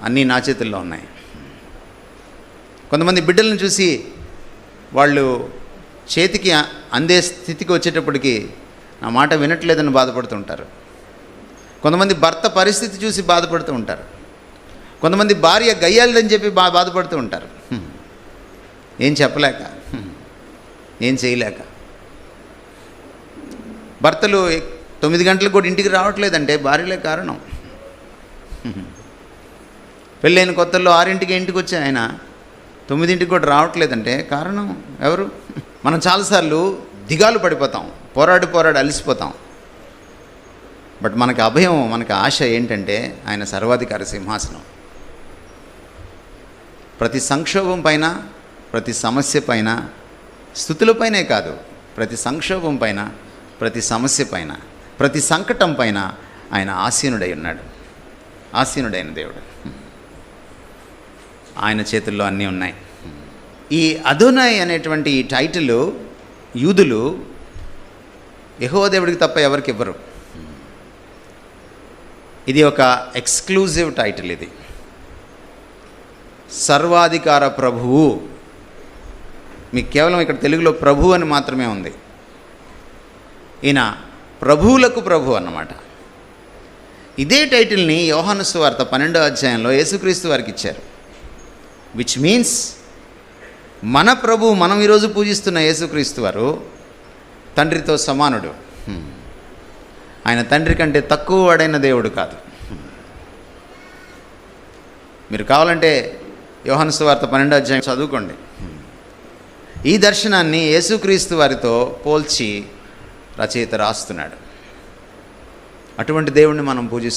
అన్నీ నా చేతుల్లో ఉన్నాయి. కొంతమంది బిడ్డలను చూసి వాళ్ళు చేతికి అందే స్థితికి వచ్చేటప్పటికి నా మాట వినట్లేదని బాధపడుతూ ఉంటారు. కొంతమంది భర్త పరిస్థితి చూసి బాధపడుతూ ఉంటారు. కొంతమంది భార్య గయ్యాలని చెప్పి బాధపడుతూ ఉంటారు. ఏం చెప్పలేక, ఏం చేయలేక. భర్తలు 9 గంటలకు కూడా ఇంటికి రావట్లేదంటే భార్యలే కారణం. పెళ్ళైన కొత్తల్లో 6ంటికి ఇంటికి వచ్చే ఆయన 9ంటికి కూడా రావట్లేదంటే కారణం ఎవరు? మనం చాలాసార్లు దిగాలు పడిపోతాం, పోరాడి అలసిపోతాం. బట్ మనకి అభయం, మనకి ఆశ ఏంటంటే ఆయన సర్వాధికారి సింహాసనం. ప్రతి సంక్షోభం పైన, ప్రతి సమస్య పైన, స్థుతులపైనే కాదు, ప్రతి సంక్షోభం పైన, ప్రతి సమస్య పైన, ప్రతి సంకటం పైన ఆయన ఆసీనుడై ఉన్నాడు. ఆసీనుడైన దేవుడు. ఆయన చేతుల్లో అన్నీ ఉన్నాయి. ఈ అదోనాయ్ అనేటువంటి ఈ టైటిల్ యూదులు యెహోవా దేవుడికి తప్ప ఎవరికి ఇవ్వరు. ఇది ఒక ఎక్స్క్లూజివ్ టైటిల్. ఇది సర్వాధికార ప్రభువు. మీకు కేవలం ఇక్కడ తెలుగులో ప్రభు అని మాత్రమే ఉంది. ఈయన ప్రభువులకు ప్రభు అన్నమాట. ఇదే టైటిల్ని యోహాను సువార్త 12వ అధ్యాయంలో యేసుక్రీస్తు వారికి ఇచ్చారు. విచ్ మీన్స్ మన ప్రభు, మనం ఈరోజు పూజిస్తున్న యేసుక్రీస్తు వారు తండ్రితో సమానుడు. ఆయన తండ్రి కంటే తక్కువ వాడైన దేవుడు కాదు. మీరు కావాలంటే యోహాను సువార్త 12వ అధ్యాయం చదువుకోండి. ఈ దర్శనాన్ని యేసుక్రీస్తు వారితో పోల్చి రచయిత రాస్తున్నాడు. అటువంటి దేవుణ్ణి మనం పూజిస్తున్నాం.